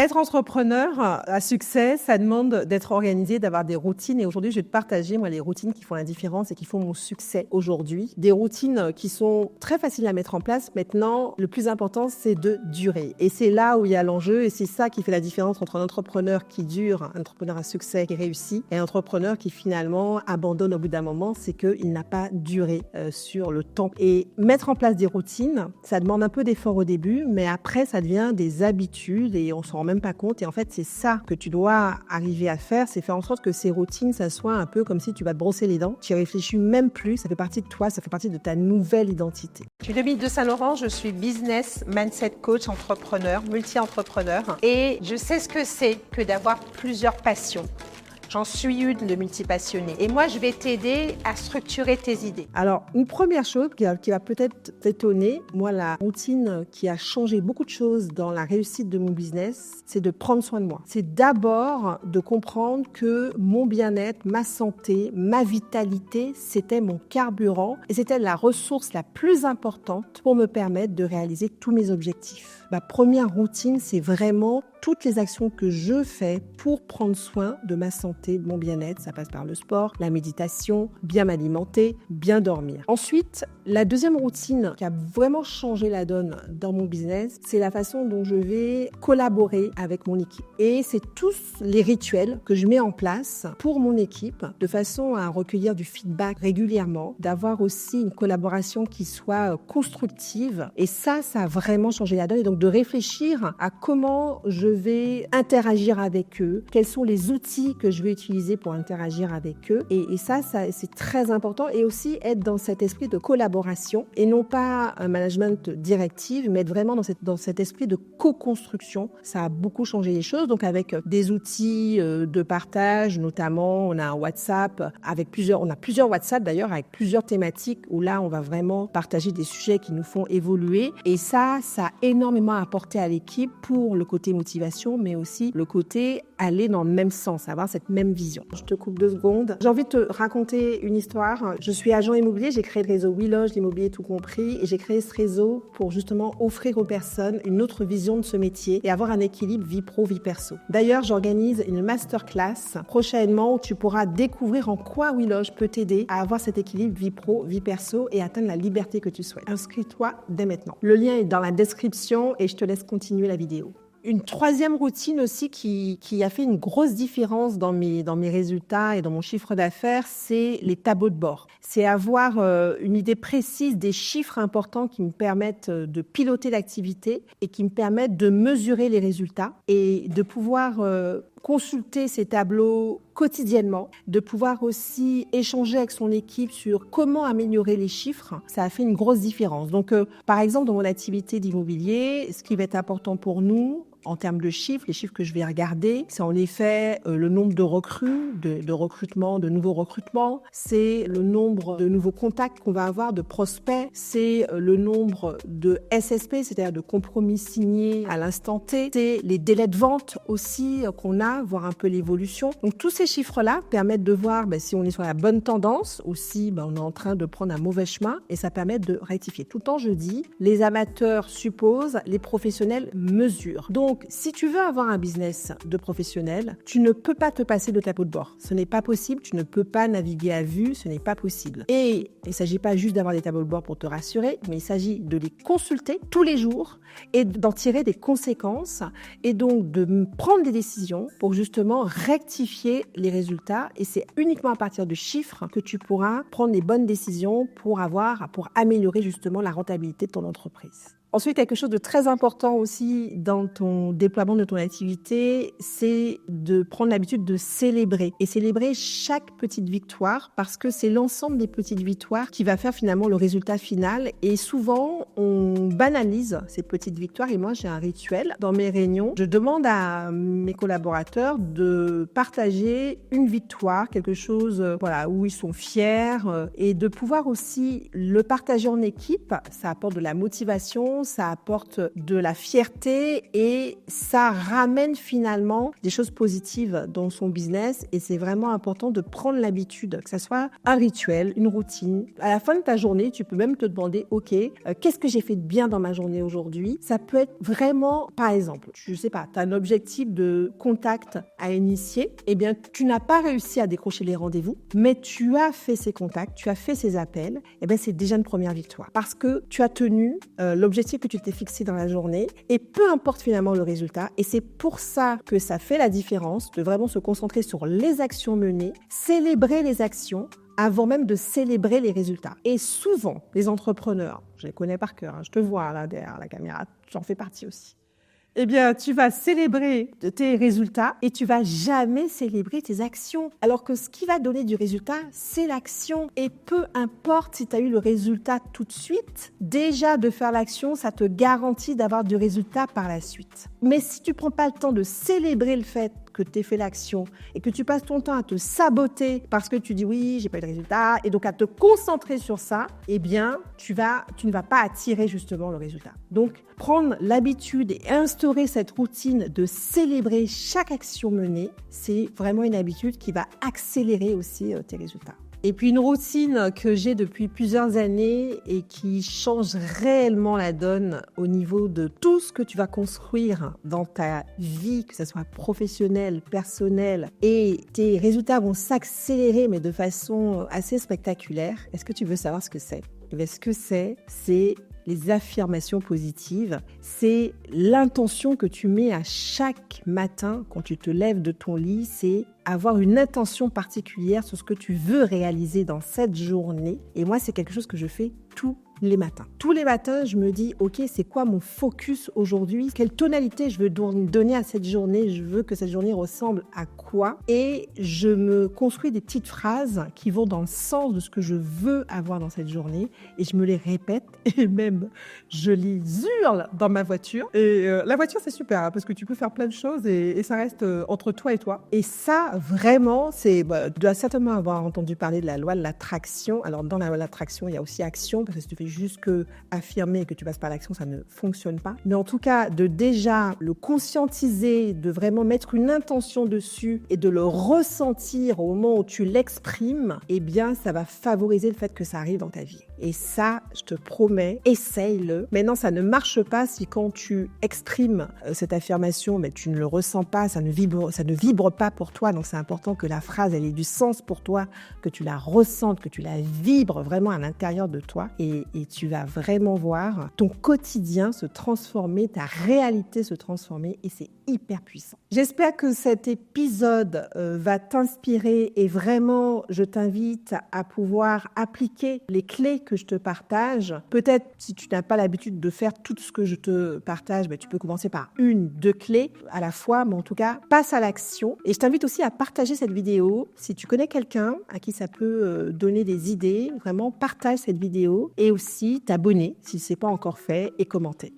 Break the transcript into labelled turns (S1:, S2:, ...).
S1: Être entrepreneur à succès, ça demande d'être organisé, d'avoir des routines. Et aujourd'hui, je vais te partager, moi, les routines qui font la différence et qui font mon succès aujourd'hui. Des routines qui sont très faciles à mettre en place. Maintenant, le plus important, c'est de durer. Et c'est là où il y a l'enjeu. Et c'est ça qui fait la différence entre un entrepreneur qui dure, un entrepreneur à succès qui réussit, et un entrepreneur qui finalement abandonne au bout d'un moment. C'est qu'il n'a pas duré sur le temps. Et mettre en place des routines, ça demande un peu d'effort au début, mais après, ça devient des habitudes et on s'en rend même pas compte. Et en fait, c'est ça que tu dois arriver à faire, c'est faire en sorte que ces routines, ça soit un peu comme si tu vas te brosser les dents. Tu y réfléchis même plus, ça fait partie de toi, ça fait partie de ta nouvelle identité. Je suis Dominique de Saint-Laurent, je suis business mindset coach, entrepreneur, multi-entrepreneur. Et je sais ce que c'est que d'avoir plusieurs passions. J'en suis une de multipassionnée. Et moi, je vais t'aider à structurer tes idées. Alors, une première chose qui va peut-être t'étonner, moi, la routine qui a changé beaucoup de choses dans la réussite de mon business, c'est de prendre soin de moi. C'est d'abord de comprendre que mon bien-être, ma santé, ma vitalité, c'était mon carburant et c'était la ressource la plus importante pour me permettre de réaliser tous mes objectifs. Ma première routine, c'est vraiment toutes les actions que je fais pour prendre soin de ma santé, de mon bien-être. Ça passe par le sport, la méditation, bien m'alimenter, bien dormir. Ensuite, la deuxième routine qui a vraiment changé la donne dans mon business, c'est la façon dont je vais collaborer avec mon équipe. Et c'est tous les rituels que je mets en place pour mon équipe de façon à recueillir du feedback régulièrement, d'avoir aussi une collaboration qui soit constructive. Et ça a vraiment changé la donne. Et donc de réfléchir à comment je vais interagir avec eux, quels sont les outils que je vais utiliser pour interagir avec eux. Et ça c'est très important. Et aussi être dans cet esprit de collaboration et non pas un management directif, mais être vraiment dans cet esprit de co-construction. Ça a beaucoup changé les choses. Donc avec des outils de partage, notamment on a un WhatsApp on a plusieurs WhatsApp d'ailleurs avec plusieurs thématiques où là on va vraiment partager des sujets qui nous font évoluer. Et ça a énormément apporté à l'équipe pour le côté motivation, mais aussi le côté aller dans le même sens, avoir cette même vision. Je te coupe 2 secondes. J'ai envie de te raconter une histoire. Je suis agent immobilier, j'ai créé le réseau WeLoge, l'immobilier tout compris, et j'ai créé ce réseau pour justement offrir aux personnes une autre vision de ce métier et avoir un équilibre vie pro, vie perso. D'ailleurs, j'organise une masterclass prochainement où tu pourras découvrir en quoi WeLoge peut t'aider à avoir cet équilibre vie pro, vie perso et atteindre la liberté que tu souhaites. Inscris-toi dès maintenant. Le lien est dans la description et je te laisse continuer la vidéo. Une troisième routine aussi qui a fait une grosse différence dans mes résultats et dans mon chiffre d'affaires, c'est les tableaux de bord. C'est avoir une idée précise des chiffres importants qui me permettent de piloter l'activité et qui me permettent de mesurer les résultats et de pouvoir consulter ces tableaux quotidiennement, de pouvoir aussi échanger avec son équipe sur comment améliorer les chiffres. Ça a fait une grosse différence. Donc, par exemple, dans mon activité d'immobilier, ce qui va être important pour nous, en termes de chiffres, les chiffres que je vais regarder, c'est en effet le nombre de recrues, de recrutements, de nouveaux recrutements, c'est le nombre de nouveaux contacts qu'on va avoir, de prospects, c'est le nombre de SSP, c'est-à-dire de compromis signés à l'instant T, c'est les délais de vente aussi qu'on a, voir un peu l'évolution. Donc tous ces chiffres-là permettent de voir si on est sur la bonne tendance ou si on est en train de prendre un mauvais chemin et ça permet de rectifier. Tout le temps, je dis, les amateurs supposent, les professionnels mesurent. Donc, si tu veux avoir un business de professionnel, tu ne peux pas te passer de tableau de bord. Ce n'est pas possible, tu ne peux pas naviguer à vue, ce n'est pas possible. Et il ne s'agit pas juste d'avoir des tableaux de bord pour te rassurer, mais il s'agit de les consulter tous les jours et d'en tirer des conséquences et donc de prendre des décisions pour justement rectifier les résultats. Et c'est uniquement à partir de chiffres que tu pourras prendre les bonnes décisions pour améliorer justement la rentabilité de ton entreprise. Ensuite, quelque chose de très important aussi dans ton déploiement de ton activité, c'est de prendre l'habitude de célébrer. Et célébrer chaque petite victoire parce que c'est l'ensemble des petites victoires qui va faire finalement le résultat final. Et souvent, on banalise ces petites victoires. Et moi, j'ai un rituel dans mes réunions. Je demande à mes collaborateurs de partager une victoire, quelque chose où ils sont fiers et de pouvoir aussi le partager en équipe. Ça apporte de la motivation. satisfaction, ça apporte de la fierté et ça ramène finalement des choses positives dans son business. Et c'est vraiment important de prendre l'habitude, que ça soit un rituel, une routine. À la fin de ta journée, tu peux même te demander, OK, qu'est-ce que j'ai fait de bien dans ma journée aujourd'hui? Ça peut être vraiment, par exemple, je sais pas, tu as un objectif de contact à initier. Eh bien, tu n'as pas réussi à décrocher les rendez-vous, mais tu as fait ces contacts, tu as fait ces appels. Eh bien, c'est déjà une première victoire parce que tu as tenu l'objectif que tu t'es fixé dans la journée et peu importe finalement le résultat. Et c'est pour ça que ça fait la différence de vraiment se concentrer sur les actions menées, célébrer les actions avant même de célébrer les résultats. Et souvent, les entrepreneurs, je les connais par cœur, je te vois là derrière la caméra, j'en fais partie aussi. Eh bien, tu vas célébrer tes résultats et tu vas jamais célébrer tes actions. Alors que ce qui va donner du résultat, c'est l'action. Et peu importe si tu as eu le résultat tout de suite, déjà de faire l'action, ça te garantit d'avoir du résultat par la suite. Mais si tu prends pas le temps de célébrer le fait que tu aies fait l'action et que tu passes ton temps à te saboter parce que tu dis oui, j'ai pas eu de résultat et donc à te concentrer sur ça, eh bien, tu ne vas pas attirer justement le résultat. Donc, prendre l'habitude et instaurer cette routine de célébrer chaque action menée, c'est vraiment une habitude qui va accélérer aussi tes résultats. Et puis une routine que j'ai depuis plusieurs années et qui change réellement la donne au niveau de tout ce que tu vas construire dans ta vie, que ce soit professionnelle, personnelle, et tes résultats vont s'accélérer mais de façon assez spectaculaire. Est-ce que tu veux savoir ce que c'est? Ce que c'est les affirmations positives, c'est l'intention que tu mets à chaque matin quand tu te lèves de ton lit, c'est avoir une intention particulière sur ce que tu veux réaliser dans cette journée. Et moi, c'est quelque chose que je fais tous les matins. Tous les matins, je me dis, OK, c'est quoi mon focus aujourd'hui? Quelle tonalité je veux donner à cette journée? Je veux que cette journée ressemble à quoi? Et je me construis des petites phrases qui vont dans le sens de ce que je veux avoir dans cette journée. Et je me les répète et même je les hurle dans ma voiture. Et la voiture, c'est super parce que tu peux faire plein de choses et ça reste entre toi et toi. Et ça, vraiment, tu dois certainement avoir entendu parler de la loi de l'attraction. Alors, dans la loi de l'attraction, il y a aussi action parce que si tu fais juste que affirmer et que tu passes par l'action, ça ne fonctionne pas. Mais en tout cas, de déjà le conscientiser, de vraiment mettre une intention dessus et de le ressentir au moment où tu l'exprimes, eh bien, ça va favoriser le fait que ça arrive dans ta vie. Et ça, je te promets, essaye-le. Maintenant, ça ne marche pas si quand tu exprimes cette affirmation, mais tu ne le ressens pas, ça ne vibre pas pour toi. Donc, c'est important que la phrase, elle ait du sens pour toi, que tu la ressentes, que tu la vibres vraiment à l'intérieur de toi. Et tu vas vraiment voir ton quotidien se transformer, ta réalité se transformer et c'est hyper puissant. J'espère que cet épisode va t'inspirer et vraiment, je t'invite à pouvoir appliquer les clés que je te partage. Peut-être si tu n'as pas l'habitude de faire tout ce que je te partage, tu peux commencer par 1-2 clés à la fois, mais en tout cas, passe à l'action. Et je t'invite aussi à partager cette vidéo. Si tu connais quelqu'un à qui ça peut donner des idées, vraiment partage cette vidéo et aussi t'abonner si ce n'est pas encore fait et commenter.